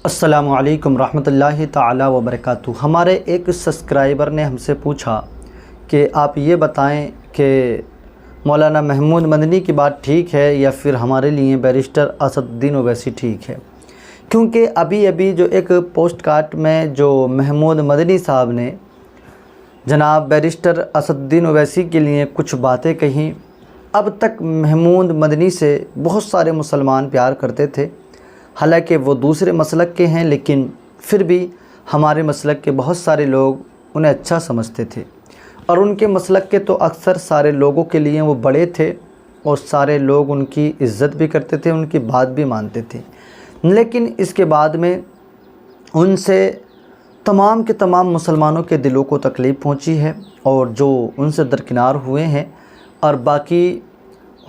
अस्सलामु अलैकुम रहमतुल्लाहि ताला व बरकातहू। हमारे एक सब्सक्राइबर ने हमसे पूछा कि आप ये बताएं कि मौलाना महमूद मदनी की बात ठीक है या फिर हमारे लिए बैरिस्टर असदुद्दीन ओवैसी ठीक है। क्योंकि अभी जो एक पोस्ट कार्ड में जो महमूद मदनी साहब ने जनाब बैरिस्टर असदुद्दीन ओवैसी के लिए कुछ बातें कहीं, अब तक महमूद मदनी से बहुत सारे मुसलमान प्यार करते थे। हालांकि वो दूसरे मसलक के हैं, लेकिन फिर भी हमारे मसलक के बहुत सारे लोग उन्हें अच्छा समझते थे और उनके मसलक के तो अक्सर सारे लोगों के लिए वो बड़े थे और सारे लोग उनकी इज़्ज़त भी करते थे, उनकी बात भी मानते थे। लेकिन इसके बाद में उनसे तमाम के तमाम मुसलमानों के दिलों को तकलीफ़ पहुंची है और जो उनसे दरकिनार हुए हैं, और बाकी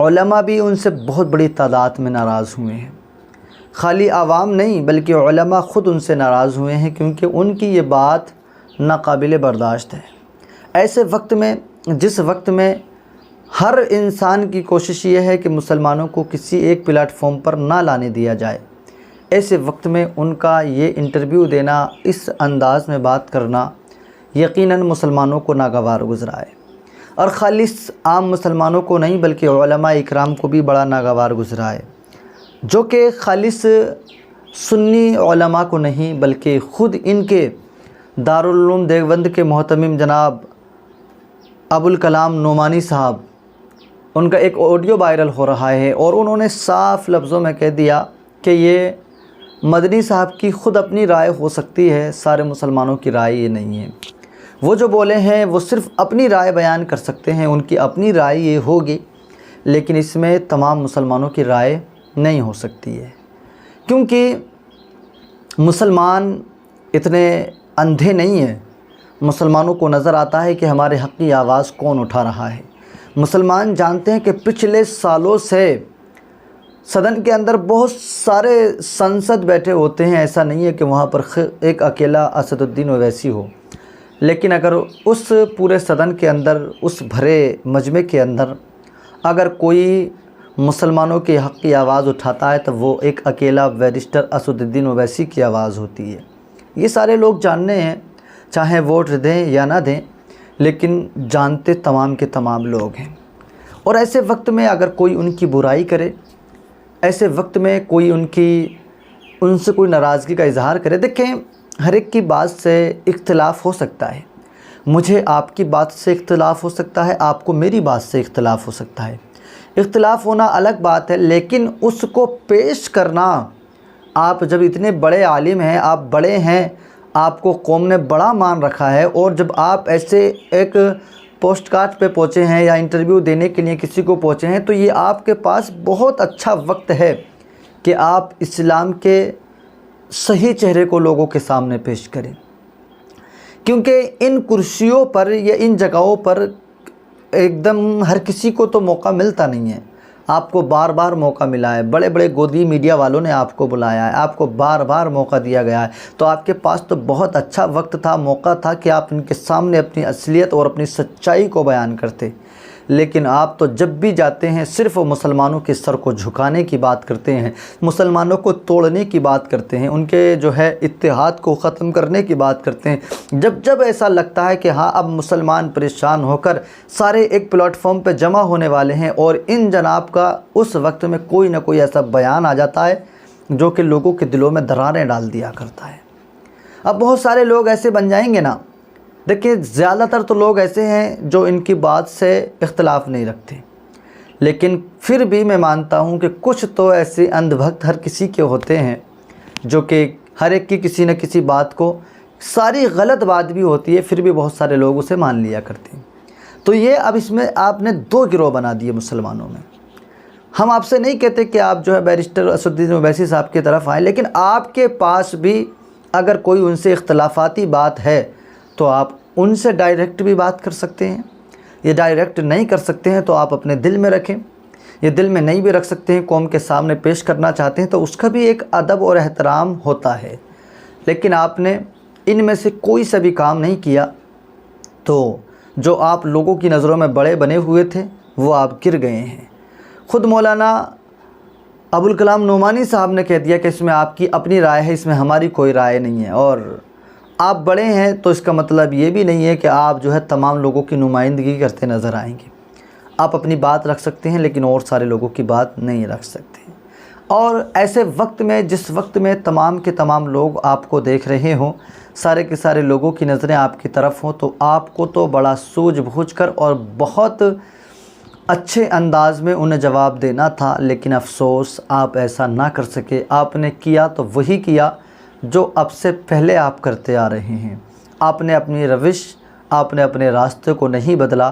उलमा भी उनसे बहुत बड़ी तादाद में नाराज़ हुए हैं। खाली आवाम नहीं बल्कि उलमा ख़ुद उनसे नाराज़ हुए हैं, क्योंकि उनकी ये बात नाकाबिल बर्दाश्त है। ऐसे वक्त में, जिस वक्त में हर इंसान की कोशिश ये है कि मुसलमानों को किसी एक प्लेटफॉर्म पर ना लाने दिया जाए, ऐसे वक्त में उनका ये इंटरव्यू देना, इस अंदाज़ में बात करना यकीनन मुसलमानों को नागवार गुज़रा है। और खालिस आम मुसलमानों को नहीं बल्कि उलमा इकराम को भी बड़ा नागवार गुज़रा है, जो कि खालिस सुन्नी उलमा को नहीं बल्कि ख़ुद इनके दारुल उलूम देवबंद के मोहतमिम जनाब अबुल कलाम नोमानी साहब, उनका एक ऑडियो वायरल हो रहा है और उन्होंने साफ़ लफ्ज़ों में कह दिया कि ये मदनी साहब की ख़ुद अपनी राय हो सकती है, सारे मुसलमानों की राय ये नहीं है। वो जो बोले हैं वो सिर्फ़ अपनी राय बयान कर सकते हैं, उनकी अपनी राय ये होगी, लेकिन इसमें तमाम मुसलमानों की राय नहीं हो सकती है। क्योंकि मुसलमान इतने अंधे नहीं हैं, मुसलमानों को नज़र आता है कि हमारे हक़ की आवाज़ कौन उठा रहा है। मुसलमान जानते हैं कि पिछले सालों से सदन के अंदर बहुत सारे संसद बैठे होते हैं, ऐसा नहीं है कि वहाँ पर एक अकेला असदुद्दीन ओवैसी हो, लेकिन अगर उस पूरे सदन के अंदर, उस भरे मजमे के अंदर अगर कोई मुसलमानों के हक़ की आवाज़ उठाता है तो वो एक अकेला बैरिस्टर असदुद्दीन ओवैसी की आवाज़ होती है। ये सारे लोग जानने हैं, चाहे वोट दें या ना दें, लेकिन जानते तमाम के तमाम लोग हैं। और ऐसे वक्त में अगर कोई उनकी बुराई करे, ऐसे वक्त में कोई उनसे कोई नाराज़गी का इजहार करे, देखें हर एक की बात से इख्तिलाफ़ हो सकता है। मुझे आपकी बात से इख्तिलाफ़ हो सकता है, आपको मेरी बात से इख्तिलाफ़ हो सकता है। इख्तिलाफ़ होना अलग बात है, लेकिन उसको पेश करना, आप जब इतने बड़े आलिम हैं, आप बड़े हैं, आपको कौम ने बड़ा मान रखा है, और जब आप ऐसे एक पोस्ट कार्ड पे पहुँचे हैं या इंटरव्यू देने के लिए किसी को पहुँचे हैं, तो ये आपके पास बहुत अच्छा वक्त है कि आप इस्लाम के सही चेहरे को लोगों के सामने पेश करें। क्योंकि इन कुर्सियों पर या इन जगहों पर एकदम हर किसी को तो मौका मिलता नहीं है। आपको बार बार मौका मिला है, बड़े बड़े गोदी मीडिया वालों ने आपको बुलाया है, आपको बार बार मौका दिया गया है, तो आपके पास तो बहुत अच्छा वक्त था, मौका था कि आप इनके सामने अपनी असलियत और अपनी सच्चाई को बयान करते। लेकिन आप तो जब भी जाते हैं सिर्फ़ मुसलमानों के सर को झुकाने की बात करते हैं, मुसलमानों को तोड़ने की बात करते हैं, उनके जो है इत्तेहाद को ख़त्म करने की बात करते हैं। जब ऐसा लगता है कि हाँ अब मुसलमान परेशान होकर सारे एक प्लेटफॉर्म पे जमा होने वाले हैं, और इन जनाब का उस वक्त में कोई ना कोई ऐसा बयान आ जाता है जो कि लोगों के दिलों में दरारें डाल दिया करता है। अब बहुत सारे लोग ऐसे बन जाएंगे ना, देखिए ज़्यादातर तो लोग ऐसे हैं जो इनकी बात से इख्तिलाफ़ नहीं रखते, लेकिन फिर भी मैं मानता हूँ कि कुछ तो ऐसे अंधभक्त हर किसी के होते हैं जो कि हर एक की किसी न किसी बात को, सारी गलत बात भी होती है फिर भी बहुत सारे लोग उसे मान लिया करते हैं। तो ये अब इसमें आपने दो गिरोह बना दिए मुसलमानों में। हम आपसे नहीं कहते कि आप जो है बैरिस्टर असदुद्दीन ओवैसी साहब की तरफ आएँ, लेकिन आपके पास भी अगर कोई उनसे इख्तिलाफ़ाती बात है तो आप उनसे डायरेक्ट भी बात कर सकते हैं। ये डायरेक्ट नहीं कर सकते हैं तो आप अपने दिल में रखें, ये दिल में नहीं भी रख सकते हैं, कौम के सामने पेश करना चाहते हैं तो उसका भी एक अदब और एहतराम होता है। लेकिन आपने इनमें से कोई सा भी काम नहीं किया, तो जो आप लोगों की नज़रों में बड़े बने हुए थे वो आप गिर गए हैं। ख़ुद मौलाना ابوالکلام نعمانی صاحب نے کہہ دیا کہ اس میں آپ کی اپنی رائے ہے، اس میں ہماری کوئی رائے نہیں ہے، اور آپ بڑے ہیں تو اس کا مطلب یہ بھی نہیں ہے کہ آپ جو ہے تمام لوگوں کی نمائندگی کرتے نظر آئیں گے۔ آپ اپنی بات رکھ سکتے ہیں لیکن اور سارے لوگوں کی بات نہیں رکھ سکتے۔ اور ایسے وقت میں، جس وقت میں تمام کے تمام لوگ آپ کو دیکھ رہے ہوں، سارے کے سارے لوگوں کی نظریں آپ کی طرف ہوں، تو آپ کو تو بڑا سوجھ بوجھ کر اور بہت اچھے انداز میں انہیں جواب دینا تھا، لیکن افسوس آپ ایسا نہ کر سکے۔ آپ نے کیا تو وہی کیا جو اب سے پہلے آپ کرتے آ رہے ہیں۔ آپ نے اپنی روش، آپ نے اپنے راستے کو نہیں بدلا،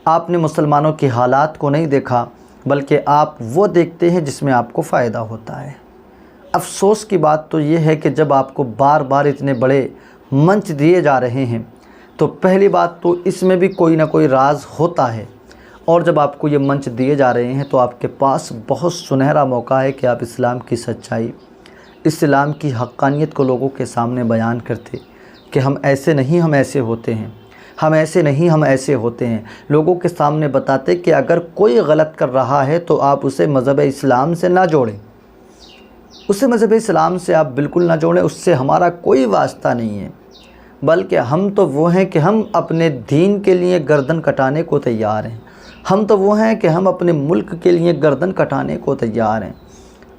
آپ نے مسلمانوں کے حالات کو نہیں دیکھا، بلکہ آپ وہ دیکھتے ہیں جس میں آپ کو فائدہ ہوتا ہے۔ افسوس کی بات تو یہ ہے کہ جب آپ کو بار بار اتنے بڑے منچ دیے جا رہے ہیں تو پہلی بات تو اس میں بھی کوئی نہ کوئی راز ہوتا ہے، اور جب آپ کو یہ منچ دیے جا رہے ہیں تو آپ کے پاس بہت سنہرا موقع ہے کہ آپ اسلام کی سچائی، اسلام کی حقانیت کو لوگوں کے سامنے بیان کرتے کہ ہم ایسے نہیں، ہم ایسے ہوتے ہیں، ہم ایسے نہیں، ہم ایسے ہوتے ہیں۔ لوگوں کے سامنے بتاتے کہ اگر کوئی غلط کر رہا ہے تو آپ اسے مذہب اسلام سے نہ جوڑیں، اسے مذہب اسلام سے آپ بالکل نہ جوڑیں، اس سے ہمارا کوئی واسطہ نہیں ہے، بلکہ ہم تو وہ ہیں کہ ہم اپنے دین کے لیے گردن کٹانے کو تیار ہیں، ہم تو وہ ہیں کہ ہم اپنے ملک کے لیے گردن کٹانے کو تیار ہیں۔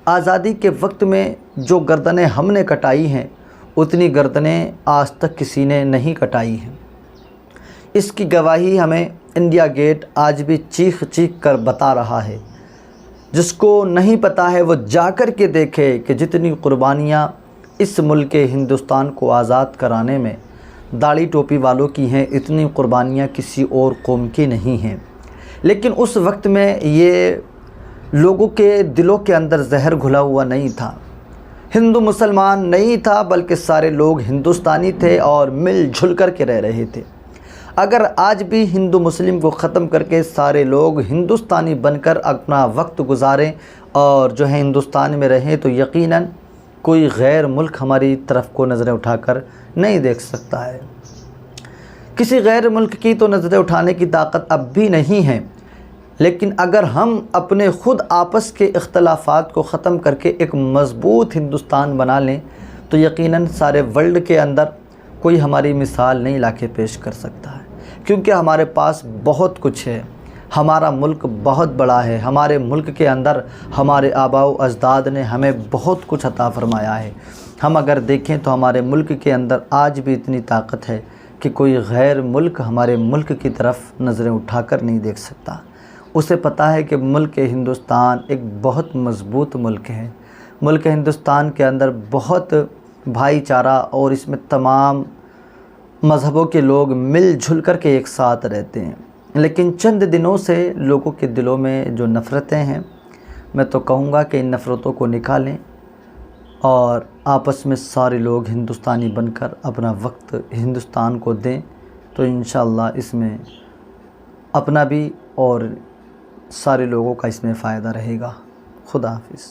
آزادی کے وقت میں جو گردنیں ہم نے کٹائی ہیں اتنی گردنیں آج تک کسی نے نہیں کٹائی ہیں۔ اس کی گواہی ہمیں انڈیا گیٹ آج بھی چیخ چیخ کر بتا رہا ہے۔ جس کو نہیں پتہ ہے وہ جا کر کے دیکھے کہ جتنی قربانیاں اس ملک ہندوستان کو آزاد کرانے میں داڑھی ٹوپی والوں کی ہیں، اتنی قربانیاں کسی اور قوم کی نہیں ہیں۔ لیکن اس وقت میں یہ لوگوں کے دلوں کے اندر زہر گھلا ہوا نہیں تھا، ہندو مسلمان نہیں تھا، بلکہ سارے لوگ ہندوستانی تھے اور مل جھل کر کے رہ رہے تھے۔ اگر آج بھی ہندو مسلم کو ختم کر کے سارے لوگ ہندوستانی بن کر اپنا وقت گزاریں اور جو ہے ہندوستان میں رہیں تو یقیناً کوئی غیر ملک ہماری طرف کو نظریں اٹھا کر نہیں دیکھ سکتا ہے۔ کسی غیر ملک کی تو نظریں اٹھانے کی طاقت اب بھی نہیں ہے، لیکن اگر ہم اپنے خود آپس کے اختلافات کو ختم کر کے ایک مضبوط ہندوستان بنا لیں تو یقیناً سارے ورلڈ کے اندر کوئی ہماری مثال نہیں لا کے پیش کر سکتا ہے، کیونکہ ہمارے پاس بہت کچھ ہے، ہمارا ملک بہت بڑا ہے، ہمارے ملک کے اندر ہمارے آباء و اجداد نے ہمیں بہت کچھ عطا فرمایا ہے۔ ہم اگر دیکھیں تو ہمارے ملک کے اندر آج بھی اتنی طاقت ہے کہ کوئی غیر ملک ہمارے ملک کی طرف نظریں اٹھا کر نہیں دیکھ سکتا۔ اسے پتہ ہے کہ ملک ہندوستان ایک بہت مضبوط ملک ہے، ملک ہندوستان کے اندر بہت بھائی چارہ اور اس میں تمام مذہبوں کے لوگ مل جھل کر کے ایک ساتھ رہتے ہیں، لیکن چند دنوں سے لوگوں کے دلوں میں جو نفرتیں ہیں، میں تو کہوں گا کہ ان نفرتوں کو نکالیں اور آپس میں سارے لوگ ہندوستانی بن کر اپنا وقت ہندوستان کو دیں تو انشاءاللہ اس میں اپنا بھی اور سارے لوگوں کا اس میں فائدہ رہے گا۔ خدا حافظ۔